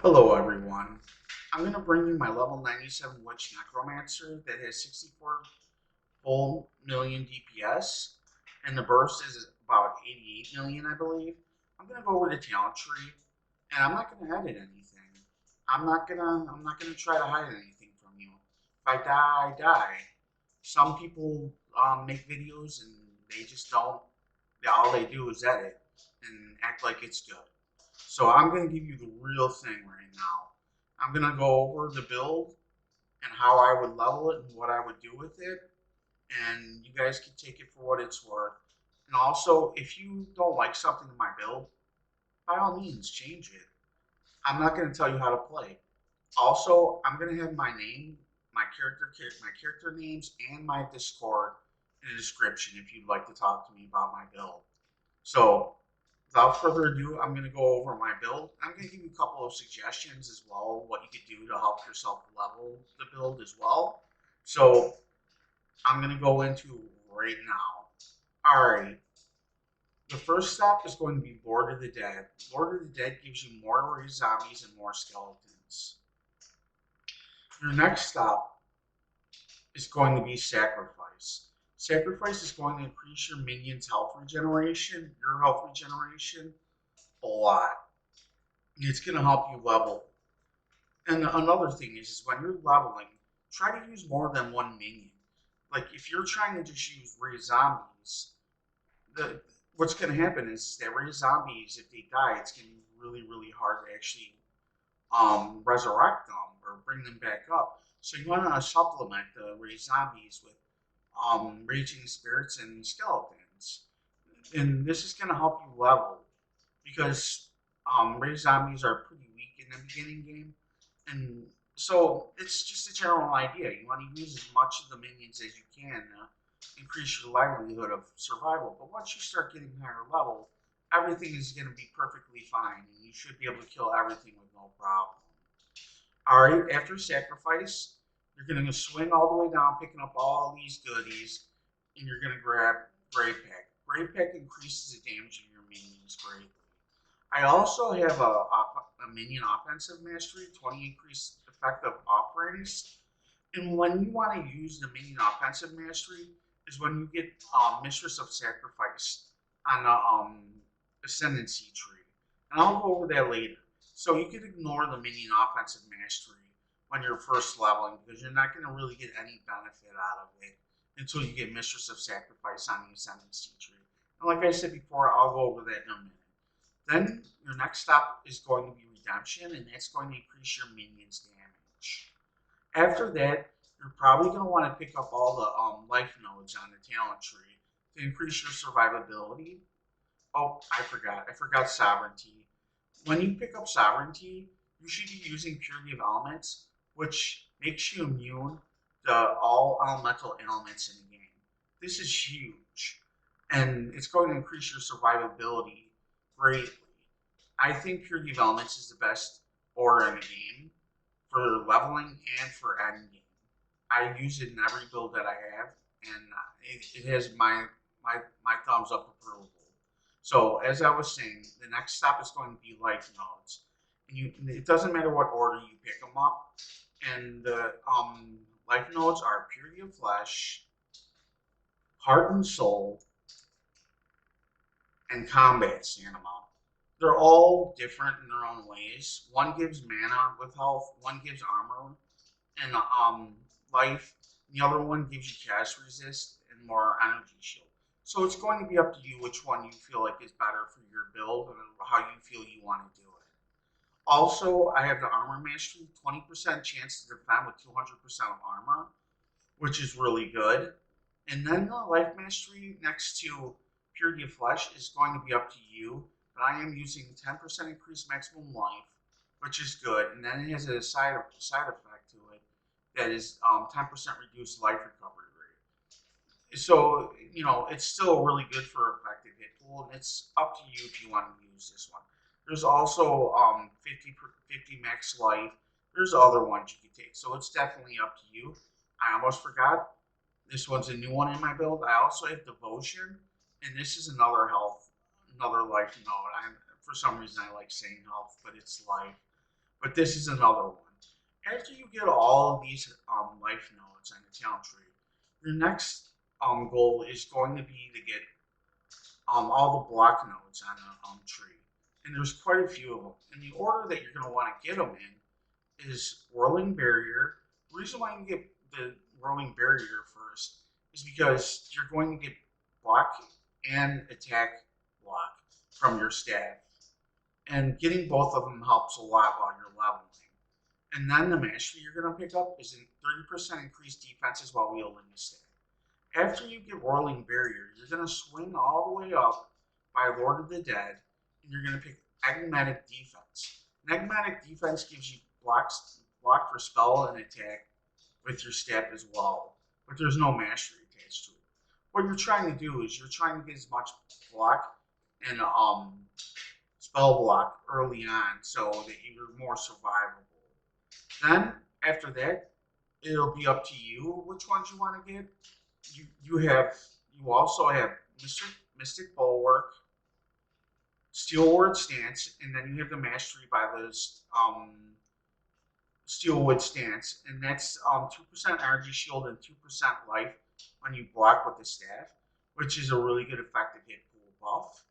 Hello everyone. I'm going to bring you my level 97 Witch Necromancer that has 64 full million DPS, and the burst is about 88 million, I believe. I'm going to go over the talent tree, and I'm not going to edit anything. I'm not gonna try to hide anything from you. If I die, I die. Some people make videos and they just don't. All they do is edit and act like it's good. So I'm going to give you the real thing right now. I'm going to go over the build and how I would level it and what I would do with it. And you guys can take it for what it's worth. And also, if you don't like something in my build, by all means, change it. I'm not going to tell you how to play. Also, I'm going to have my name, my character names, and my Discord in the description if you'd like to talk to me about my build. So, without further ado, I'm going to go over my build. I'm going to give you a couple of suggestions as well, what you could do to help yourself level the build as well. So, I'm going to go into right now. All right. The first step is going to be Lord of the Dead. Lord of the Dead gives you more raised zombies and more skeletons. Your next stop is going to be Sacrifice. Sacrifice is going to increase your minions' health regeneration, your health regeneration, a lot. It's going to help you level. And another thing is when you're leveling, try to use more than one minion. Like if you're trying to just use raised zombies, the what's going to happen is that raised zombies, if they die, it's going to be really, really hard to actually resurrect them or bring them back up. So you want to supplement the raised zombies with raging spirits and skeletons, and this is going to help you level because raised zombies are pretty weak in the beginning game, and so it's just a general idea. You want to use as much of the minions as you can to increase your livelihood of survival. But once you start getting higher level, everything is going to be perfectly fine, and you should be able to kill everything with no problem. All right, after sacrifice, you're going to swing all the way down, picking up all these goodies, and you're going to grab Grave Pack. Grave Pack increases the damage of your minions greatly. I also have a minion offensive mastery, 20 increased effective off range. And when you want to use the minion offensive mastery is when you get Mistress of Sacrifice on the Ascendancy tree. And I'll go over that later. So you can ignore the minion offensive mastery when you're first leveling because you're not going to really get any benefit out of it until you get Mistress of Sacrifice on the Ascendancy tree. And like I said before, I'll go over that in a minute. Then your next step is going to be Redemption, and that's going to increase your minions' damage. After that, you're probably going to want to pick up all the life nodes on the talent tree to increase your survivability. Oh, I forgot. I forgot Sovereignty. When you pick up Sovereignty, you should be using Purity of Elements, which makes you immune to all elemental elements in the game. This is huge, and it's going to increase your survivability greatly. I think Purity of Elements is the best order in the game for leveling and for ending. I use it in every build that I have, and it has my thumbs up approval. So as I was saying, the next step is going to be life nodes, and it doesn't matter what order you pick them up. And the life nodes are Purity of Flesh, Heart and Soul, and Combat Stamina. They're all different in their own ways. One gives mana with health, one gives armor and life. The other one gives you cast resist and more energy shield. So it's going to be up to you which one you feel like is better for your build and how you feel you want to do it. Also, I have the armor mastery, 20% chance to defend with 200% of armor, which is really good. And then the life mastery next to Purity of Flesh is going to be up to you. But I am using 10% increased maximum life, which is good. And then it has a side effect to it that is 10% reduced life recovery rate. So, it's still really good for effective hit pool, and it's up to you if you want to use this one. There's also 50 max life. There's other ones you can take. So it's definitely up to you. I almost forgot. This one's a new one in my build. I also have Devotion, and this is another life node. For some reason I like saying health, but it's life. but this is another one. After you get all of these life nodes on the talent tree, your next goal is going to be to get all the block nodes on the tree. And there's quite a few of them. And the order that you're going to want to get them in is Whirling Barrier. The reason why you get the Whirling Barrier first is because you're going to get block and attack block from your staff. And getting both of them helps a lot while you're leveling. And then the mastery you're going to pick up is a 30% increased defenses while wielding a staff. After you get Whirling Barrier, you're going to swing all the way up by Lord of the Dead, and you're going to pick Animate Defense. And Animate Defense gives you block for spell and attack with your staff as well, but there's no mastery attached to it. What you're trying to do is you're trying to get as much block and spell block early on so that you're more survivable. Then, after that, it'll be up to you which ones you want to get. You also have Mystic Bulwark, Steelward Stance, and then you have the Mastery by the Steelwood Stance, and that's 2% energy shield and 2% life when you block with the staff, which is a really good effective hit pool buff.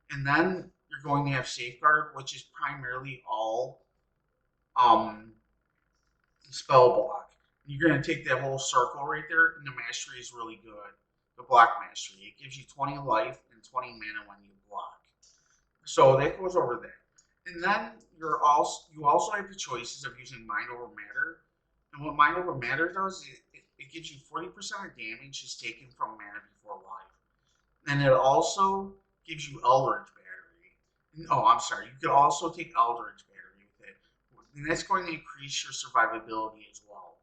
And then you're going to have Safeguard, which is primarily all spell block. You're going to take that whole circle right there, and the mastery is really good. The block mastery. It gives you 20 life and 20 mana when you block. So that goes over there. And then you also have the choices of using Mind Over Matter. And what Mind Over Matter does, it gives you 40% of damage is taken from mana before life. And it also gives you Eldritch Battery. Oh, I'm sorry. You could also take Eldritch Battery with it. And that's going to increase your survivability as well.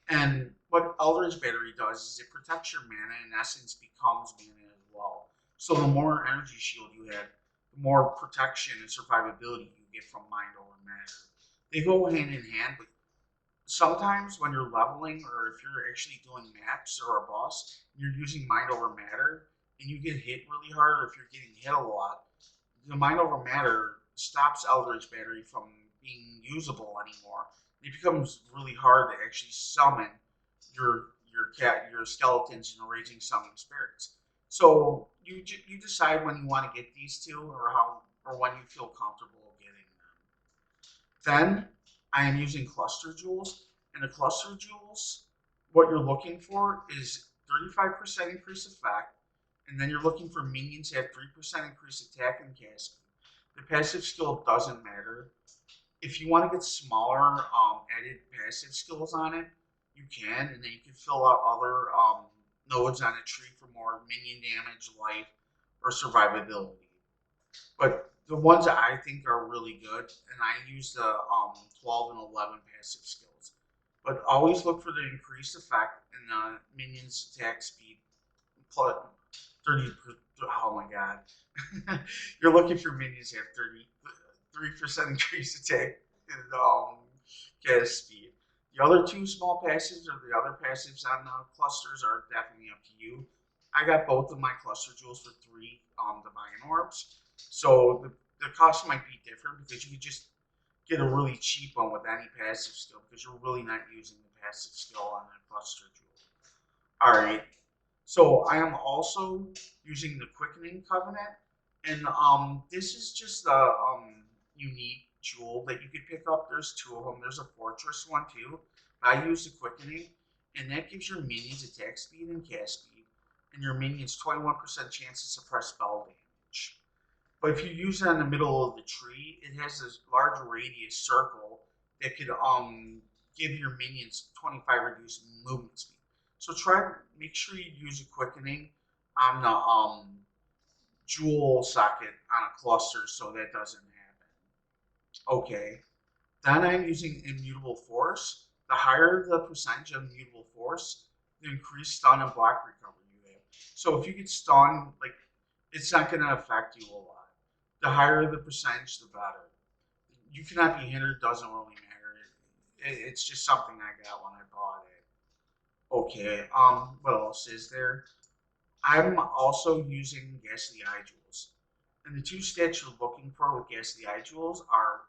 And what Eldritch Battery does is it protects your mana, in essence becomes mana as well. So the more energy shield you have, the more protection and survivability you get from Mind Over Matter. They go hand in hand, but sometimes when you're leveling or if you're actually doing maps or a boss, and you're using Mind Over Matter and you get hit really hard, or if you're getting hit a lot, the Mind Over Matter stops Eldritch Battery from being usable anymore. It becomes really hard to actually summon your skeletons and Raging Summoning Spirits. So you decide when you want to get these two, or when you feel comfortable getting them. Then I am using Cluster Jewels, and the Cluster Jewels, what you're looking for is 35% increased effect, and then you're looking for minions that have 3% increased attack and cast speed. The passive skill doesn't matter. If you want to get smaller added passive skills on it, you can, and then you can fill out other nodes on a tree for more minion damage, life, or survivability. But the ones that I think are really good, and I use the 12 and 11 passive skills. But always look for the increased effect and the minions attack speed plus 30. Oh my god. You're looking for minions that have 3% increased attack and cast speed. The other two small passives or the other passives on clusters are definitely up to you. I got both of my cluster jewels for 3 divine orbs. So the cost might be different because you could just get a really cheap one with any passive skill because you're really not using the passive skill on that cluster jewel. Alright. So I am also using the Quickening Covenant. And this is just a unique jewel that you could pick up. There's 2 of them. There's a fortress one too. I use the Quickening, and that gives your minions attack speed and cast speed, and your minions 21% chance to suppress spell damage. But if you use it in the middle of the tree, it has this large radius circle that could give your minions 25 reduced movement speed. So make sure you use a Quickening on the jewel socket on a cluster so that doesn't happen. Okay, then I'm using Immutable Force. The higher the percentage of Immutable Force, the increased stun and block recovery you have. So if you get stunned, like, it's not going to affect you a lot. The higher the percentage, the better. You cannot be hindered, doesn't really matter. It's just something I got when I bought it. Okay, what else is there? I'm also using Ghastly Eye Jewels. And the 2 stats you're looking for with Ghastly Eye Jewels are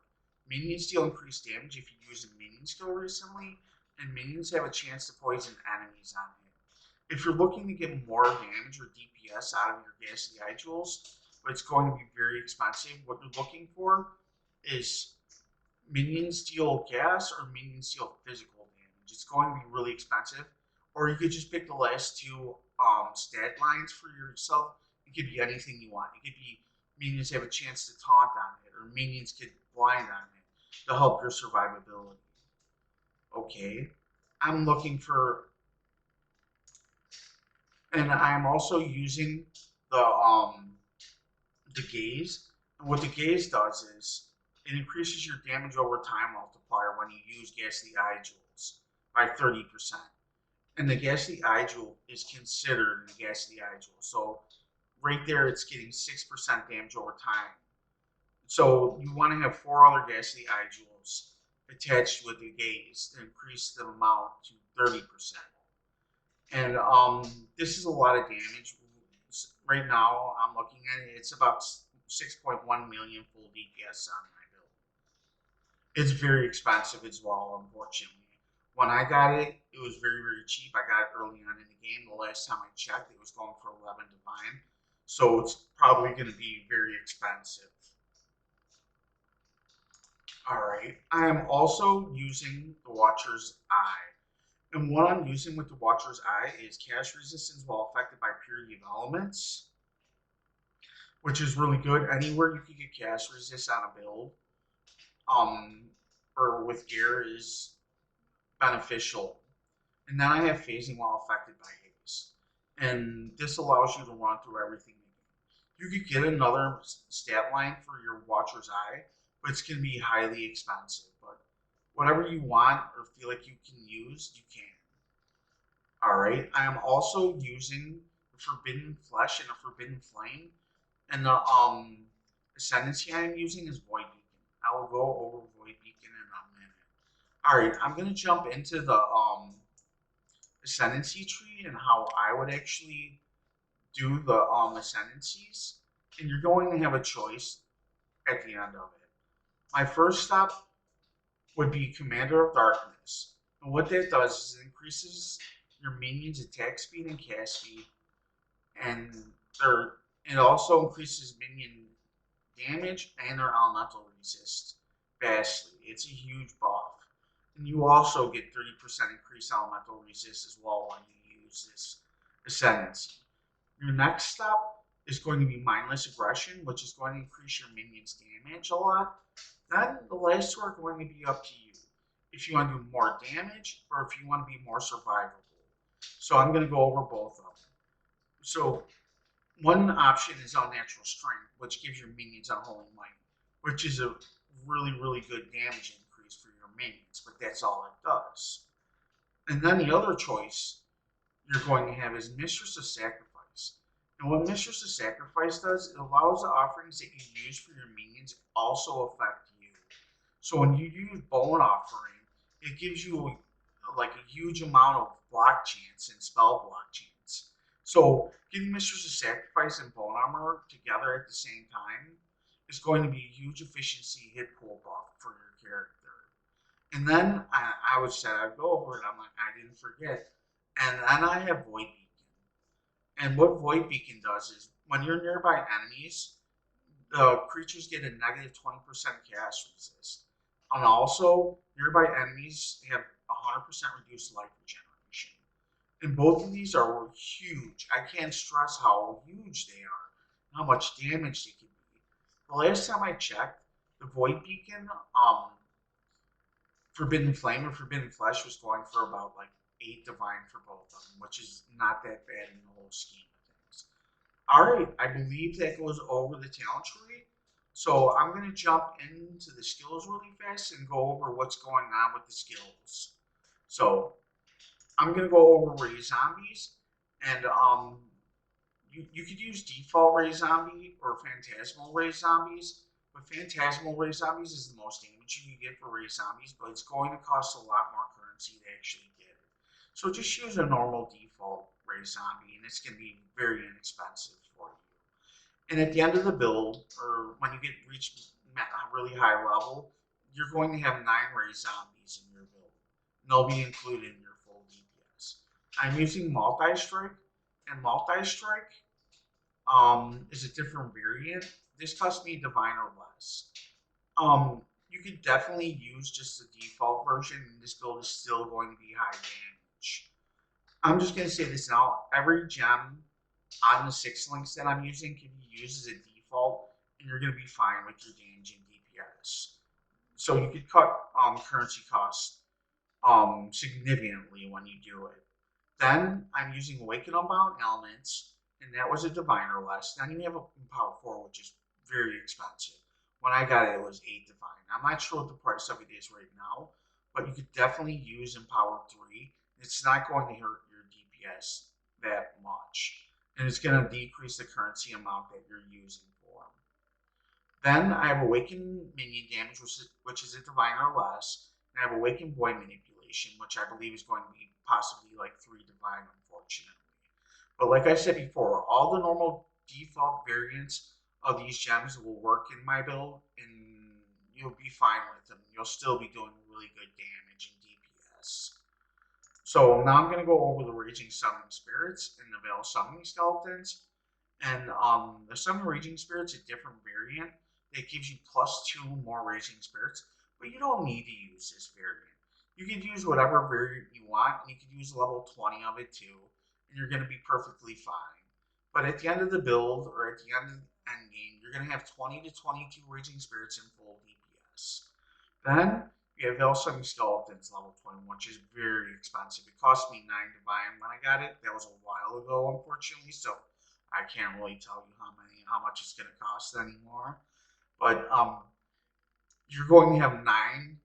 Minions deal increased damage if you use a minion skill recently, and minions have a chance to poison enemies on it. If you're looking to get more damage or DPS out of your ghastly eye jewels, but it's going to be very expensive, what you're looking for is minions deal gas or minions deal physical damage. It's going to be really expensive. Or you could just pick the last two stat lines for yourself. It could be anything you want. It could be minions have a chance to taunt on it, or minions get blind on it to help your survivability. Okay. I'm looking for, and I'm also using the gaze. And what the gaze does is it increases your damage over time multiplier when you use ghastly eye jewels by 30%. And the ghastly eye jewel is considered the ghastly eye jewel. So right there, it's getting 6% damage over time. So you want to have 4 other ghastly eye jewels attached with the gaze to increase the amount to 30%. And this is a lot of damage. Right now, I'm looking at it. It's about 6.1 million full DPS on my build. It's very expensive as well, unfortunately. When I got it, it was very, very cheap. I got it early on in the game. The last time I checked, it was going for 11 divine. So it's probably going to be very expensive. Alright, I am also using the Watcher's Eye. And what I'm using with the Watcher's Eye is cast resistance while affected by purity of elements, which is really good. Anywhere you can get cast resist on a build, or with gear is beneficial. And then I have phasing while affected by haze. And this allows you to run through everything again. You could get another stat line for your Watcher's Eye, but it's going to be highly expensive. But whatever you want or feel like you can use, you can. Alright, I am also using the Forbidden Flesh and the Forbidden Flame. And the Ascendancy I am using is Void Beacon. I will go over Void Beacon in a minute. Alright, I'm going to jump into the Ascendancy tree and how I would actually do the Ascendancies. And you're going to have a choice at the end of it. My first stop would be Commander of Darkness. And what that does is it increases your minions' attack speed and cast speed, and it also increases minion damage and their elemental resist vastly. It's a huge buff. And you also get 30% increased elemental resist as well when you use this Ascendancy. Your next stop is going to be Mindless Aggression, which is going to increase your minions' damage a lot. Then the last two are going to be up to you. If you want to do more damage or if you want to be more survivable. So I'm going to go over both of them. So one option is Unnatural Strength, which gives your minions Unholy Might, which is a really, really good damage increase for your minions, but that's all it does. And then the other choice you're going to have is Mistress of Sacrifice. And what Mistress of Sacrifice does, it allows the offerings that you use for your minions also affect you. So when you use Bone Offering, it gives you like a huge amount of block chance and spell block chance. So getting Mistress of Sacrifice and Bone Armor together at the same time is going to be a huge efficiency hit pool buff for your character. And then I would say I'd go over it. I'm like, I didn't forget. And then I have Void Beacon. And what Void Beacon does is when you're nearby enemies, the creatures get a negative 20% cast resist. And also, nearby enemies have 100% reduced life regeneration. And both of these are huge. I can't stress how huge they are, and how much damage they can be. The last time I checked, the Void Beacon, Forbidden Flame or Forbidden Flesh was going for about like 8 divine for both of them, which is not that bad in the whole scheme of things. Alright, I believe that goes over the talent tree. So I'm going to jump into the skills really fast and go over what's going on with the skills. So I'm going to go over Raise Zombies, and you could use default Raise Zombie or Phantasmal Raise Zombies, but Phantasmal Raise Zombies is the most damage you can get for Raise Zombies, but it's going to cost a lot more currency to actually get it. So just use a normal default Raise Zombie, and it's going to be very inexpensive for you. And at the end of the build, or when you reach a really high level, you're going to have 9 raised zombies in your build. And they'll be included in your full DPS. I'm using multi-strike, and multi-strike is a different variant. This costs me divine or less. You could definitely use just the default version, and this build is still going to be high damage. I'm just going to say this now. Every gem on the 6 links that I'm using can be used as a default, and you're going to be fine with your damage and DPS. So you could cut currency costs significantly when you do it. Then I'm using Awaken Unbound Elements, and that was a divine or less. Then you have a Power 4, which is very expensive. When I got it, it was 8 divine. I'm not sure what the price of it is right now, but you could definitely use Empower 3. It's not going to hurt your DPS that much, and it's going to decrease the currency amount that you're using for them. Then I have Awaken Minion Damage, which is a divine or less, and I have Awaken Boy Manipulation, which I believe is going to be possibly like 3 divine, unfortunately. But like I said before, all the normal default variants of these gems will work in my build, and you'll be fine with them. You'll still be doing really good damage and DPS. So now I'm going to go over the Raging Summoning Spirits and the Veil Summoning Skeletons. And the Summon Raging Spirits, a different variant that gives you +2 more Raging Spirits, but you don't need to use this variant. You can use whatever variant you want, and you can use level 20 of it too, and you're going to be perfectly fine. But at the end of the build, or at the end of the end game, you're going to have 20 to 22 Raging Spirits in full DPS. Then you have Veil Summoning Skeletons level 21, which is very expensive. It cost me 9 divine when I got it. That was a while ago, unfortunately, so I can't really tell you how much it's going to cost anymore. But you're going to have 9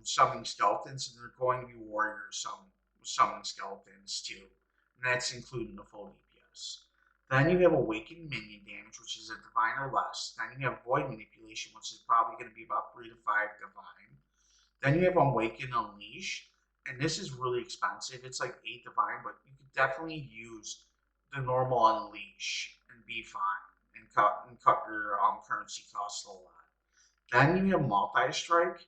summoning skeletons, and they're going to be warrior summoning skeletons too, and that's including the full DPS. Then you have Awakened Minion Damage, which is a divine or less. Then you have Void Manipulation, which is probably going to be about 3 to 5 divine. Then you have Awaken Unleash, and this is really expensive. It's like 8 divine, but you could definitely use the normal Unleash and be fine and cut your currency costs a lot. Then you have Multi-Strike,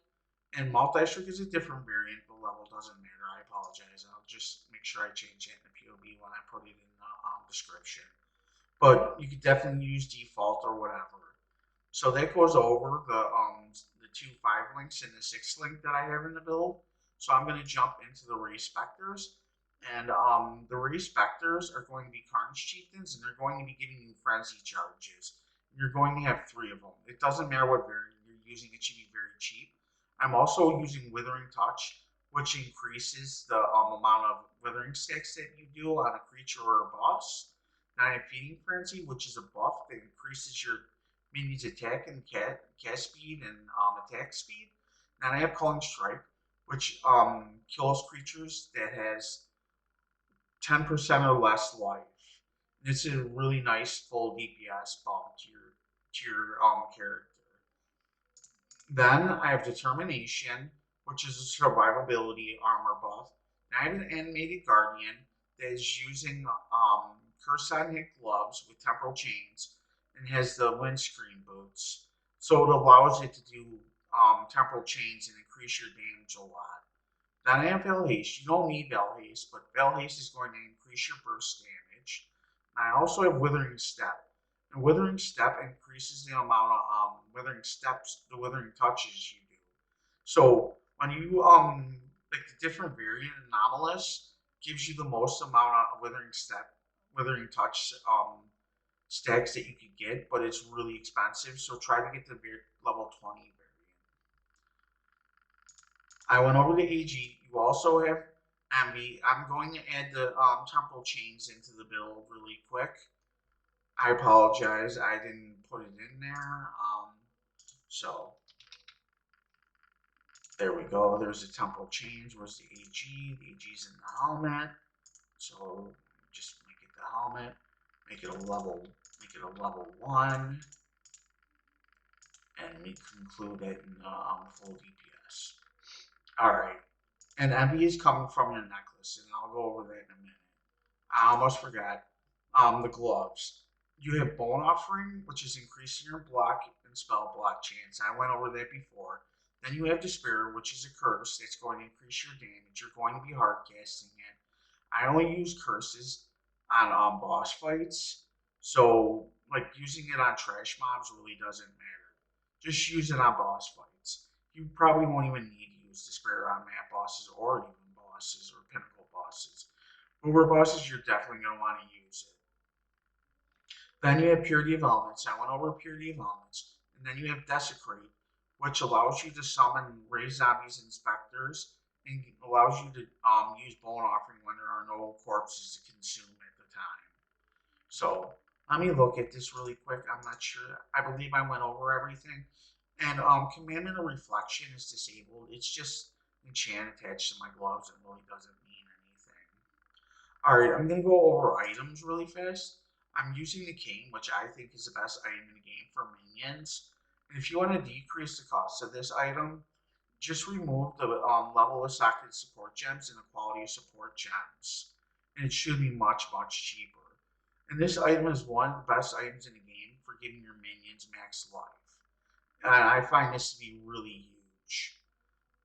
and Multi-Strike is a different variant. The level doesn't matter. I apologize. I'll just make sure I change it in the PoB when I put it in the description. But you could definitely use default or whatever. So that goes over the 2 5 links and the 6 link that I have in the build. So I'm going to jump into the Race Spectres. And the Race Spectres are going to be Carnage Chieftains, and they're going to be giving you Frenzy charges. You're going to have 3 of them. It doesn't matter what variant you're using, it should be very cheap. I'm also using Withering Touch, which increases the amount of Withering stacks that you do on a creature or a boss. Then I have Feeding Frenzy, which is a buff that increases your minion's attack and cast speed and attack speed. Then I have Culling Strike, which kills creatures that has 10% or less life. This is a really nice full DPS bump to your character. Then I have Determination, which is a survivability armor buff. And I have an Animated Guardian that is using Curse on Hit gloves with Temporal chains and has the windscreen boots. So it allows it to do Temporal chains and increase your damage a lot. Then I have Veil Haste. You don't need Veil Haste, but Veil Haste is going to increase your burst damage. And I also have Withering Step. And Withering Step increases the amount of Withering Steps, the Withering Touches you do. So when you like the different variant Anomalous gives you the most amount of Withering Touch stacks that you can get, but it's really expensive. So try to get the level 20 variant. I went over to AG. You also have Envy. I'm going to add the Temporal chains into the build really quick. I apologize. I didn't put it in there. So there we go. There's the Temporal chains. Where's the AG? The AG's in the helmet. So just make it the helmet. Make it a level 1. And we conclude it in full DPS. Alright, and Envy is coming from your necklace, and I'll go over that in a minute. I almost forgot. The gloves. You have Bone Offering, which is increasing your block and spell block chance. I went over that before. Then you have Despair, which is a curse that's going to increase your damage. You're going to be hard casting it. I only use curses on boss fights, so like using it on trash mobs really doesn't matter. Just use it on boss fights. You probably won't even need to use Despair on map bosses or even bosses or Pinnacle bosses. But where bosses, you're definitely going to want to use it. Then you have Purity of Elements. I went over Purity of Elements. And then you have Desecrate, which allows you to summon raised zombies and specters, and allows you to use Bone Offering when there are no corpses to consume at the time. So let me look at this really quick. I'm not sure. I believe I went over everything. And Commandment of Reflection is disabled. It's just enchant attached to my gloves. It really doesn't mean anything. Alright, I'm going to go over items really fast. I'm using the King, which I think is the best item in the game for minions. And if you want to decrease the cost of this item, just remove the level of socket support gems and the quality of support gems. And it should be much, much cheaper. And this item is one of the best items in the game for giving your minions max life. And I find this to be really huge.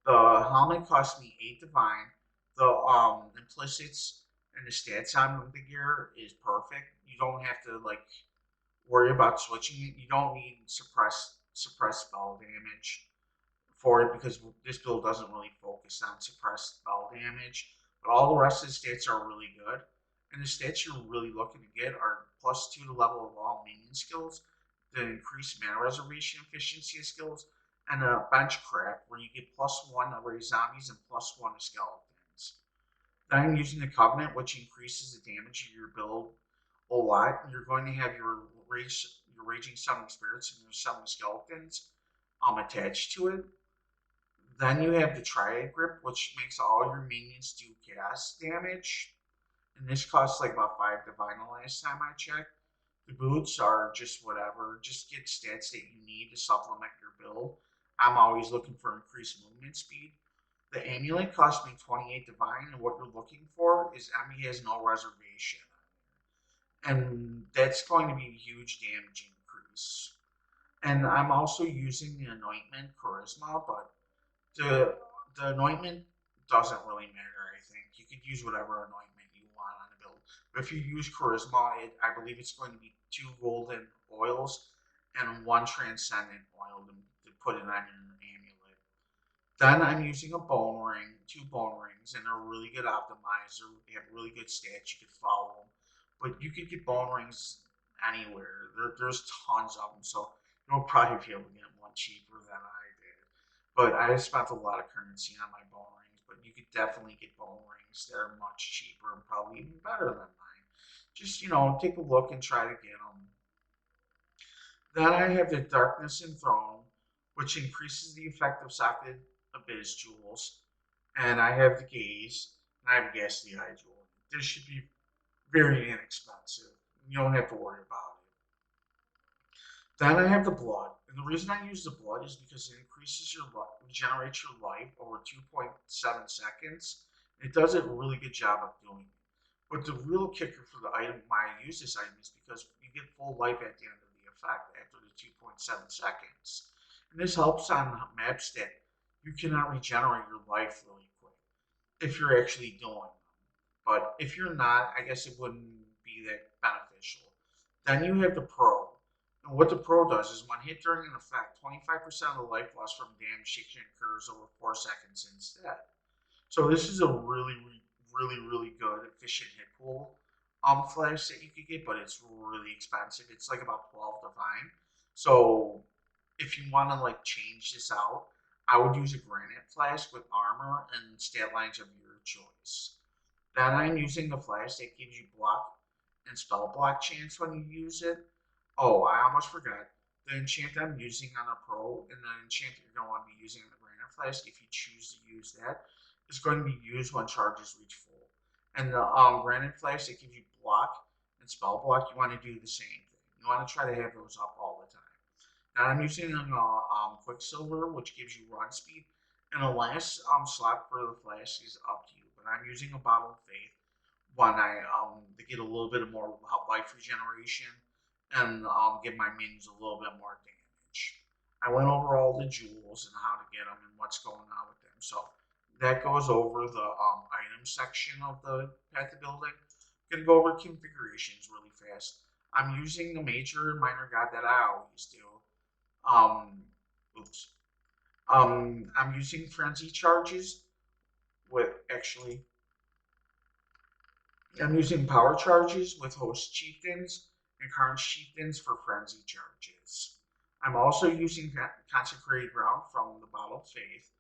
The helmet cost me 8 divine. The implicits and the stats on the gear is perfect. You don't have to like worry about switching it. You don't need suppress spell damage for it because this build doesn't really focus on suppressed spell damage. But all the rest of the stats are really good. And the stats you're really looking to get are +2 to level of all minion skills, the increased mana reservation efficiency of skills, and a bench craft where you get +1 to raise zombies and +1 to skeletons. Then I'm using the Covenant, which increases the damage of your build a lot. You're going to have your Raging Summoning Spirits and your Summoning Skeletons attached to it. Then you have the Triad Grip, which makes all your minions do chaos damage. And this costs like about 5 divine the last time I checked. The boots are just whatever. Just get stats that you need to supplement your build. I'm always looking for increased movement speed. The amulet cost me 28 divine, and what you're looking for is Emmy has no reservation. And that's going to be a huge damage increase. And I'm also using the anointment charisma, but the anointment doesn't really matter, I think. You could use whatever anointment you want on a build. But if you use charisma, I believe it's going to be 2 golden oils and 1 transcendent oil to put it on an amulet. Then I'm using a bone ring, 2 bone rings, and they're a really good optimizer. They have really good stats. You could follow them. But you could get bone rings anywhere. There's tons of them, so you'll probably be able to get one cheaper than I did. But I spent a lot of currency on my bone rings, but you could definitely get bone rings that are much cheaper and probably even better than mine. Just, take a look and try to get them. Then I have the Darkness Enthroned, which increases the effect of socket abyss jewels. And I have the Gaze, and I have Ghastly Eye Jewel. This should be very inexpensive. You don't have to worry about it. Then I have the Blood. And the reason I use the Blood is because it increases your life, regenerates your life over 2.7 seconds. It does a really good job of doing it. But the real kicker for the item, why I use this item, is because you get full life at the end of the effect after the 2.7 seconds. And this helps on maps that you cannot regenerate your life really quick if you're actually doing them. But if you're not, I guess it wouldn't be that beneficial. Then you have the Pro. And what the Pro does is when hit during an effect, 25% of the life loss from damage taken occurs over 4 seconds instead. So this is a really good efficient hit pool flash that you could get, but it's really expensive. It's like about 12 divine. So if you want to like change this out, I would use a granite flask with armor and stat lines of your choice. Then I'm using the flash that gives you block and spell block chance when you use it. Oh, I almost forgot. The enchant I'm using on a pro and the enchant you're going to want to be using on the granite flask, if you choose to use that, is going to be used when charges reach full. And the granite flask that gives you block and spell block, you want to do the same thing. You want to try to have those up all the time. Now I'm using Quicksilver, which gives you run speed. And the last slot for the flask is up to you. But I'm using a Bottle of Faith when I to get a little bit more life regeneration and give my minions a little bit more damage. I went over all the jewels and how to get them and what's going on with them. So that goes over the item section of the path to building. I'm gonna go over configurations really fast. I'm using the major and minor god that I always do. Um, oops. I'm using frenzy charges with actually. I'm using power charges with host chieftains and Carnage chieftains for frenzy charges. I'm also using consecrated ground from the bottle of faith.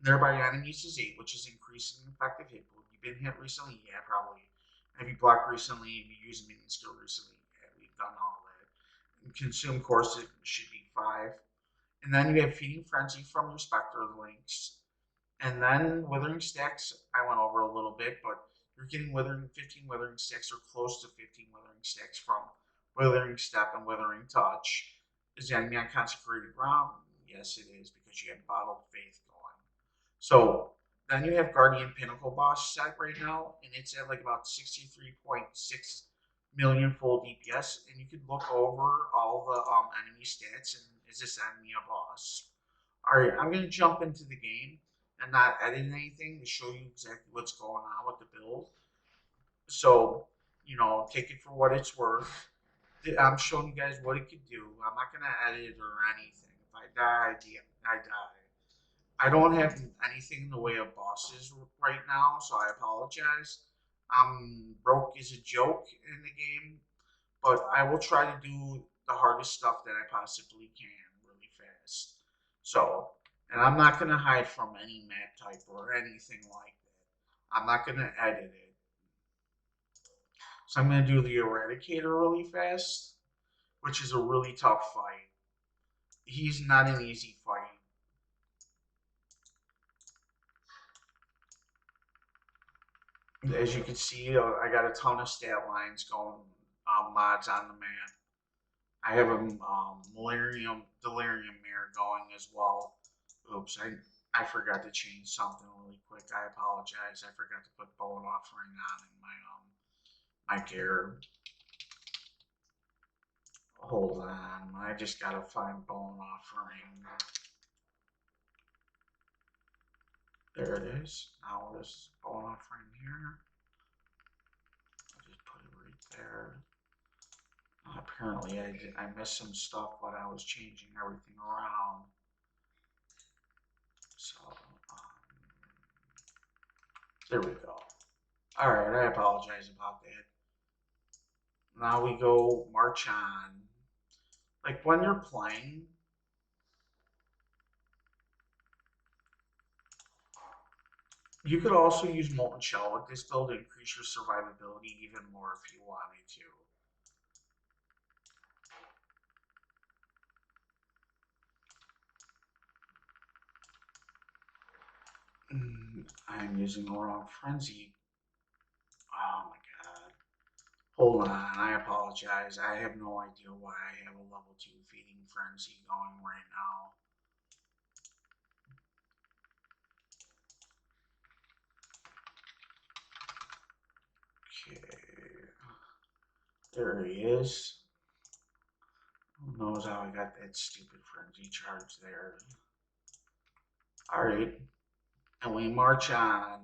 Nearby enemies is 8, which is increasing effective hit pool. You've been hit recently? Yeah, probably. Have you blocked recently? Have you used minion skill recently? Yeah, we've done all that. And consume course it should be 5. And then you have feeding frenzy from your Spectre links. And then withering stacks, I went over a little bit, but you're getting 15 withering stacks or close to 15 withering stacks from withering step and withering touch. Is the enemy on consecrated ground? Yes, it is, because you have bottled faith going. So then you have Guardian Pinnacle boss set right now, and it's at like about 63.6 million full DPS, and you can look over all the enemy stats, and is this enemy a boss? Alright, I'm going to jump into the game and not edit anything to show you exactly what's going on with the build. So, take it for what it's worth. I'm showing you guys what it could do. I'm not going to edit or anything. If I die, I die. I don't have anything in the way of bosses right now, so I apologize. I'm broke as a joke in the game, but I will try to do the hardest stuff that I possibly can really fast. So, and I'm not going to hide from any map type or anything like that. I'm not going to edit it. So I'm going to do the Eradicator really fast, which is a really tough fight. He's not an easy fight. As you can see, I got a ton of stat lines going, mods on the map. I have a Delirium Mare going as well. Oops, I forgot to change something really quick. I apologize. I forgot to put Bow and Offering on in my gear. Hold on, I just gotta find Bow and Offering. There it is. Now there's Bow and Offering here. I'll just put it right there. Apparently I missed some stuff when I was changing everything around. So, there we go. Alright, I apologize about that. Now we go march on. Like when you're playing, you could also use Molten Shell with this build to increase your survivability even more if you wanted to. I'm using the wrong frenzy. Oh my god. Hold on, I apologize. I have no idea why I have a level 2 feeding frenzy going right now. Okay. There he is. Who knows how I got that stupid frenzy charge there. Alright. And we march on.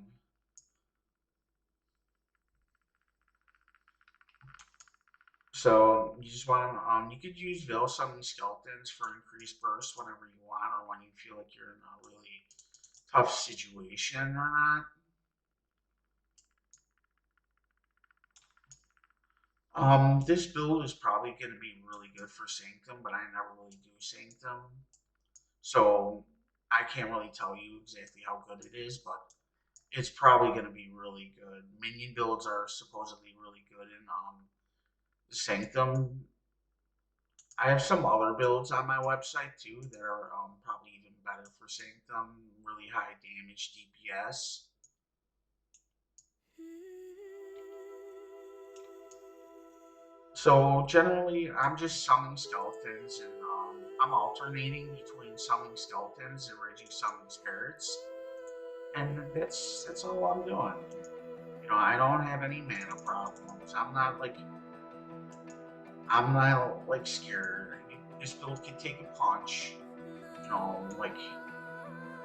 So you just want to, you could use Veil Summoning Skeletons for increased burst whenever you want, or when you feel like you're in a really tough situation or not. This build is probably going to be really good for Sanctum, but I never really do Sanctum, so I can't really tell you exactly how good it is, but it's probably going to be really good. Minion builds are supposedly really good in Sanctum. I have some other builds on my website too that are probably even better for Sanctum. Really high damage DPS. So generally, I'm just summoning skeletons, and I'm alternating between summoning skeletons and raging summoning spirits, and that's all I'm doing. I don't have any mana problems. I'm not like scared. This build can take a punch. know, like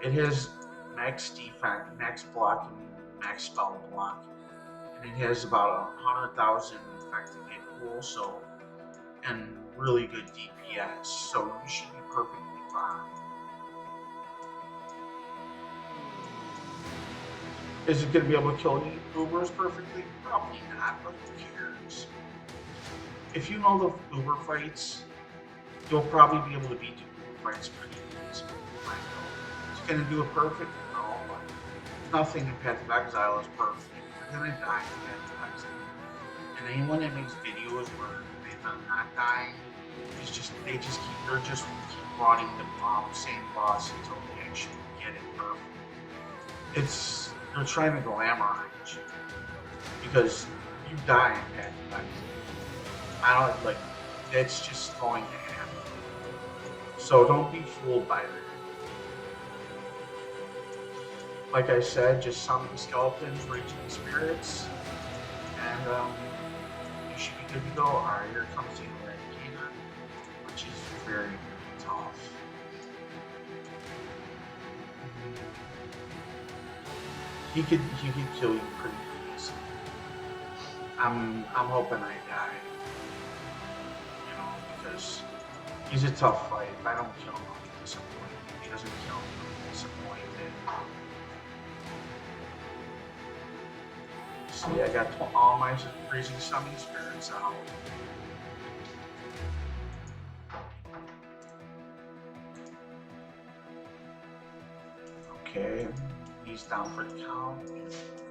it has max defense, max block, and max spell block, and it has about 100,000 effective hit pool, so and really good DPS, so you should be perfectly fine. Is it going to be able to kill Ubers perfectly? Probably not, but who cares? If you know the Uber fights, you'll probably be able to beat the Uber fights pretty easy. It's going to do it perfect? No, but nothing in Path of Exile is perfect. You're going to die in Path of Exile. And anyone that makes videos where they're not dying, they just keep running the same boss until they actually get it perfect. They're trying to glamorize you because you die in Path of Exile. I don't like that's just going to happen. So don't be fooled by that. Like I said, just summon skeletons, raging spirits, and you should be good to go. Alright, here comes the Eradicana, which is very, very tough. He could kill you pretty easy. I'm hoping I die. You know, because he's a tough fight. If I don't kill him, I'll be disappointed. If he doesn't kill me, I'll be disappointed. See, I got all my Raging Summoning Spirits out. Okay, he's down for the count.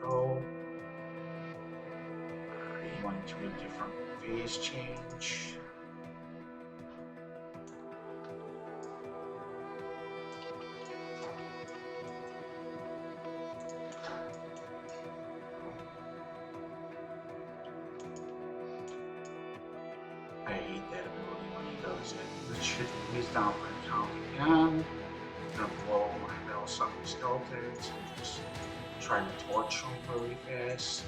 Go. He went to a different phase change. I hate that ability when he does it. He's down for the count again. I'm gonna blow my Metal Summoning Skeletons and just try to torch them really fast.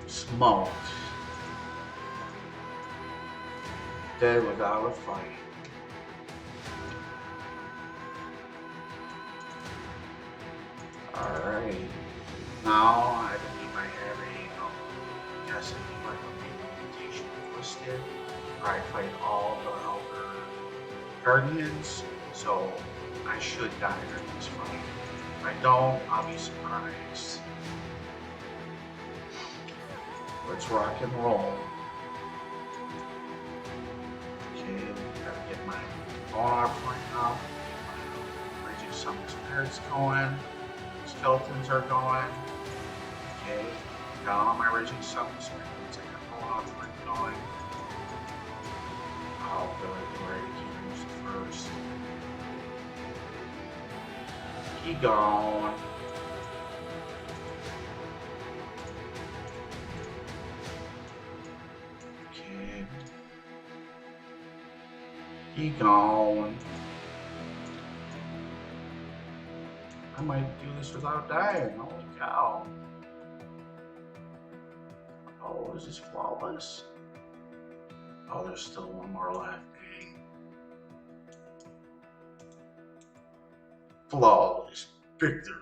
Smoked. Dead without a fight. Alright. Now I believe I have a guessing like a mutation twisted. I fight all the Elder Guardians, so I should die during this fight. If I don't, I'll be surprised. Let's rock and roll. Okay, gotta get my bar point up, get my Raging Summoning Spirits going, skeletons are going. Okay, got all my Raging Summoning Spirits, I got bar point going. I'll go ahead and use the first. Keep going. Keep going. I might do this without dying. Holy cow. Oh, is this flawless? Oh, there's still one more left. Dang. Flawless victory.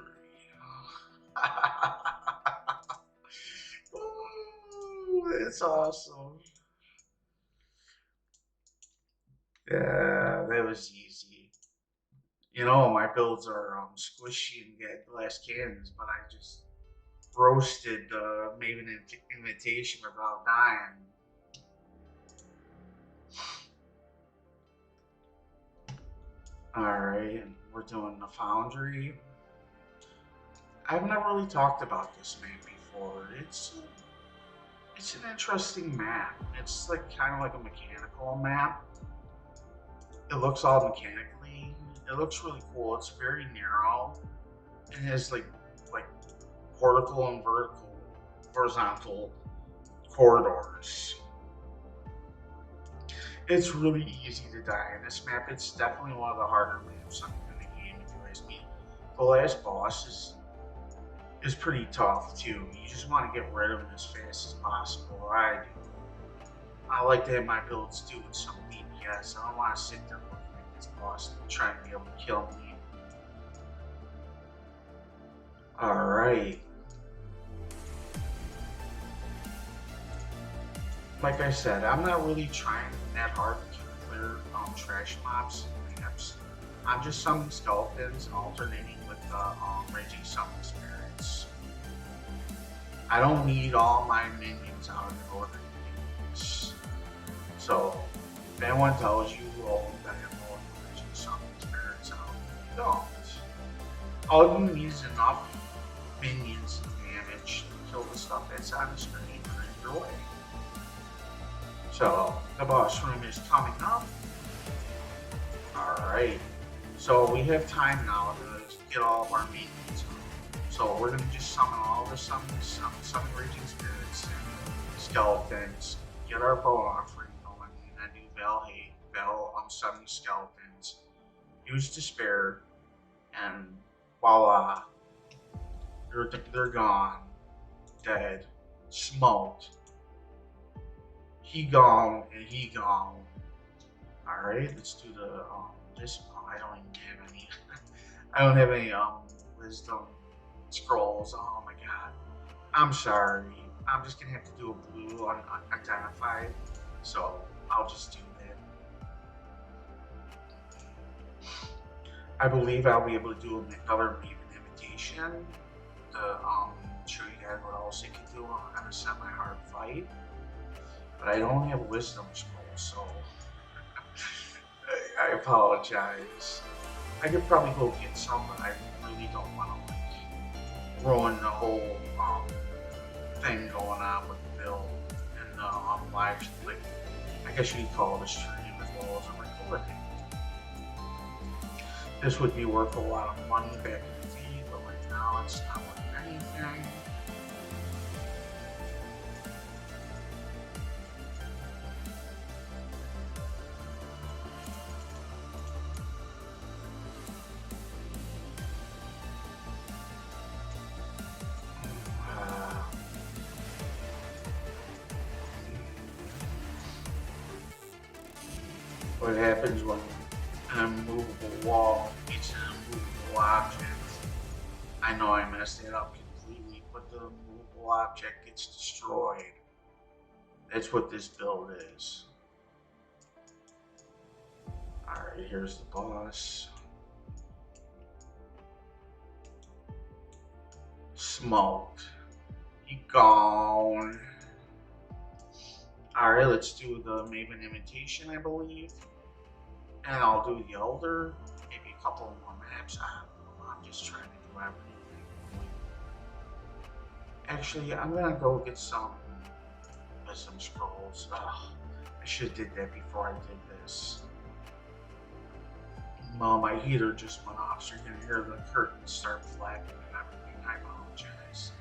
Ooh, that's awesome. Yeah, that was easy. You know, my builds are squishy and get glass cannons, but I just roasted Maven Invitation without dying. Alright, we're doing the Foundry. I've never really talked about this map before. It's an interesting map. It's like kind of like a mechanical map. It looks all mechanically. It looks really cool. It's very narrow. It has like vertical and horizontal corridors. It's really easy to die in this map. It's definitely one of the harder maps in the game, if you ask me. The last boss is pretty tough too. You just want to get rid of him as fast as possible. I like to have my builds doing some DPS DPS. I don't want to sit there looking at this boss trying to be able to kill me. Alright. Like I said, I'm not really trying that hard to clear trash mobs and maps. I'm just summoning skeletons and alternating with raging summon spirits. I don't need all my minions out in order to do this. So, if anyone tells you, oh, you gotta have all your raging summon spirits out, you don't. All you need is enough minions and damage to kill the stuff that's on the screen and clear your way. So, the boss room is coming up. Alright. So, we have time now to get all of our minions out. So, we're going to just summon all the summon raging spirits and skeletons. Get our bow offering going. And then do Val summoning skeletons. Use Despair. And voila. They're gone. Dead. Smoked. He gone and he gone. Alright, let's do the this. Oh, I don't even have any. I don't have any wisdom scrolls. Oh my god. I'm sorry. I'm just gonna have to do a blue on identified. So I'll just do that. I believe I'll be able to do another Maven invitation to show you guys what else you can do on a semi-hard fight. But I don't have wisdom scrolls, so I apologize. I could probably go get some, but I really don't want to like ruin the whole thing going on with the build and live. Like, I guess you could call it a stream as well as a recording. This would be worth a lot of money back in the day, but right now it's not worth anything. What happens when an immovable wall meets an immovable object? I know I messed it up completely, but the immovable object gets destroyed. That's what this build is. Alright, here's the boss. Smoked. He gone. Alright, let's do the Maven Imitation, I believe. And I'll do the Elder, maybe a couple more maps. I'm just trying to do everything. Actually, I'm gonna go get some wisdom scrolls. Ugh, I should have did that before I did this. My heater just went off, so you're gonna hear the curtains start flapping and everything. I apologize.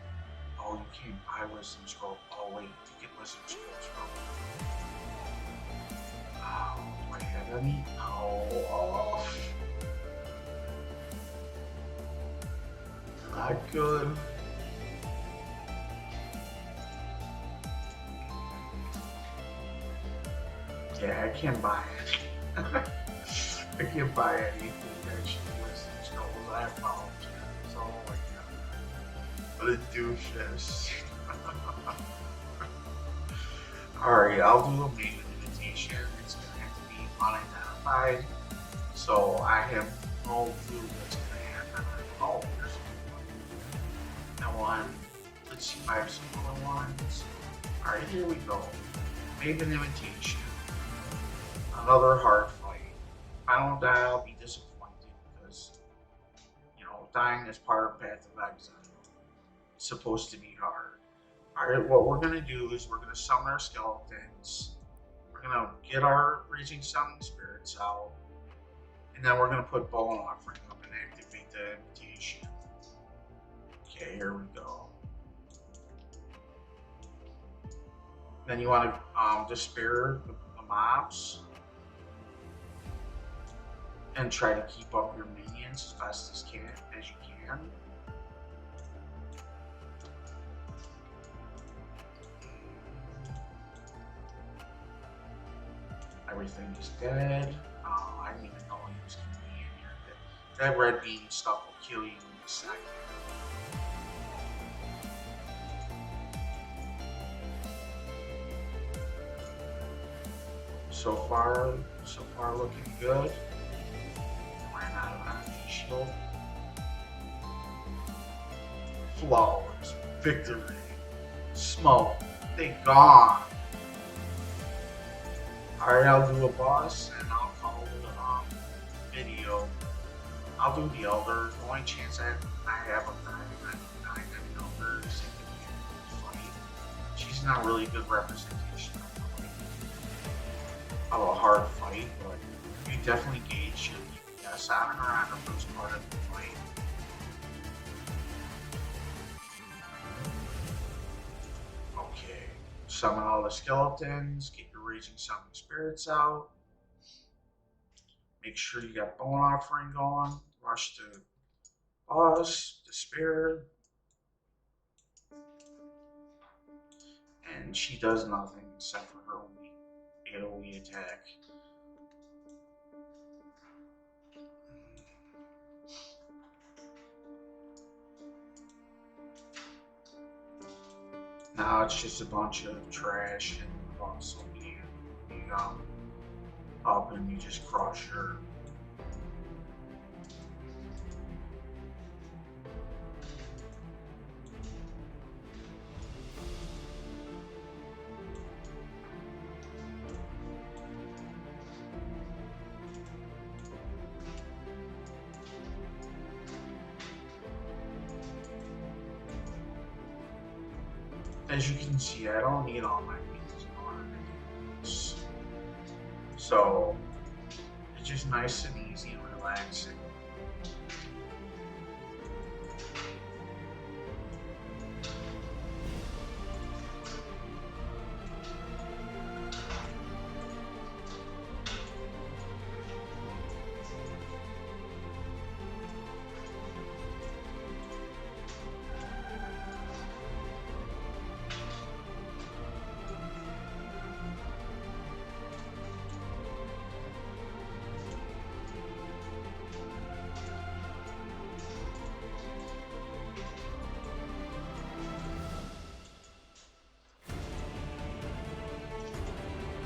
Oh, you can't buy wisdom scroll. Oh wait, you get wisdom scrolls from. Oh, do I have any? Oh. Not good. Yeah, I can't buy it. I can't buy anything actually wisdom scrolls. I apologize. Oh my god. What a doofus. Alright, I'll do a Maven invitation. It's gonna have to be unidentified. So I have no clue what's gonna happen. Oh, there's one. Let's see if I have some other ones. Alright, here we go. Maven invitation. Another hard fight. If I don't die, I'll be disappointed because, you know, dying is part of Path of Exile. It's supposed to be hard. Alright, what we're going to do is we're going to summon our skeletons. We're going to get our raging summon spirits out. And then we're going to put bow and offering up and activate the invitation. Okay, here we go. Then you want to despair the mobs. And try to keep up your minions as fast as you can. I Everything is dead. Oh, I didn't even know he was going to be in here. That red beam stuff will kill you in a second. So far looking good. Ran out of energy shield. Flawless victory. Smoke. They gone. Alright, I'll do a boss and I'll call the video. I'll do the Elder. The only chance I have of dying an Elder is if we fight. She's not really a good representation of a hard fight, but you definitely gauge your DPS on her on the first part of the fight. Okay, summon all the skeletons, get your Raging Summoning Spirits out. Make sure you got Bone Offering going. Rush to boss, Despair. And she does nothing except for her AoE attack. Now it's just a bunch of trash and also you up and you just crush her. As you can see, I don't need all my beans in order to do this. So, it's just nice and easy and relaxing.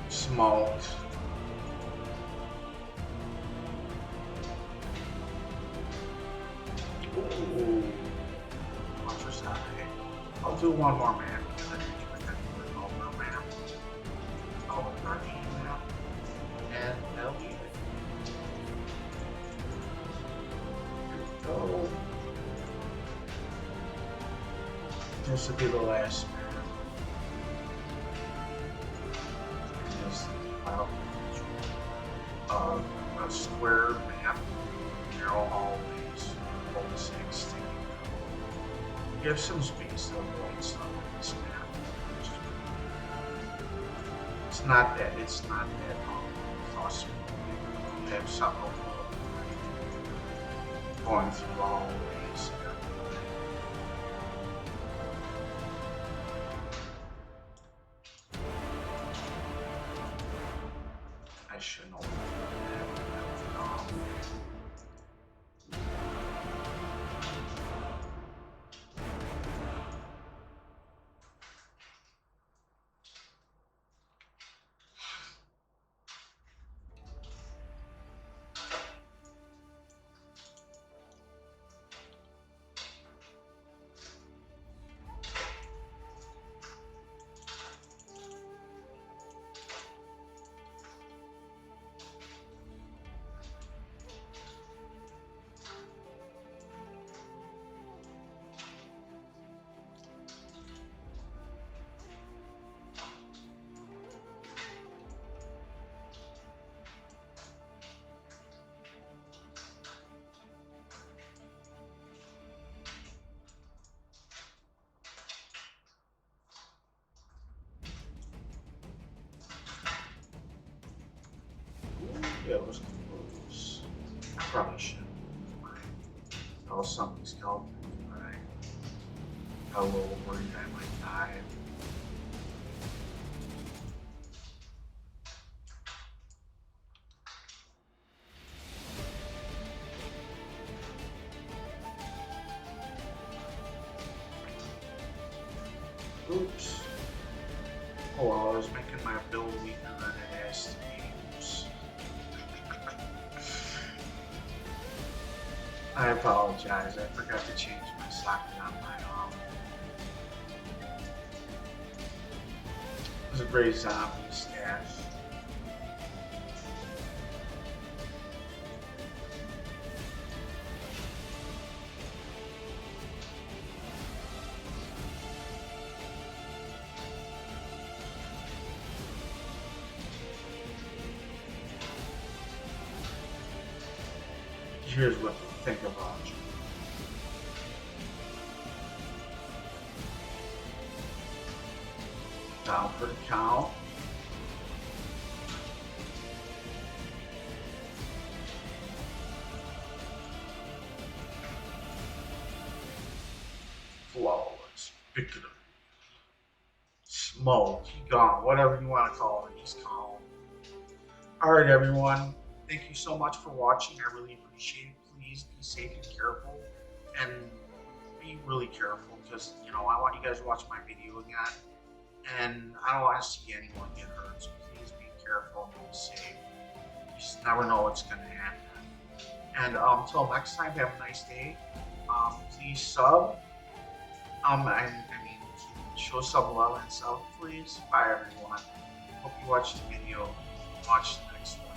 Smoked. Ooh. Monster side. I'll do one more map because I need to protect the Over map. Over Guardian map. And that'll be it. Here we go. This will be the last map. A square map, narrow hallways, cul-de-sacs. You have some space to avoid stuff in this map. It's not that awesome. You have some going through the hallways. I should know. Yeah, it was close. I probably should. That was something skeleton, but I got a little worried I might die. Oops. Oh well, I was making my build weaker than it has to be. Oops. I apologize. I forgot to change my socket on my It was a very zombie stash. Here's what to think about you. Down for the count. Flawless victory. Smoke, he gone, whatever you want to call it, he's calm. Alright everyone, thank you so much for watching. I really appreciate it. Please be safe and careful, and be really careful, because you know I want you guys to watch my video again, and I don't want to see anyone get hurt. So please be careful and be safe. You just never know what's going to happen. And until next time, have a nice day. Please sub. I mean, show some love and sub, please. Bye everyone. Hope you watched the video. Watch the next one.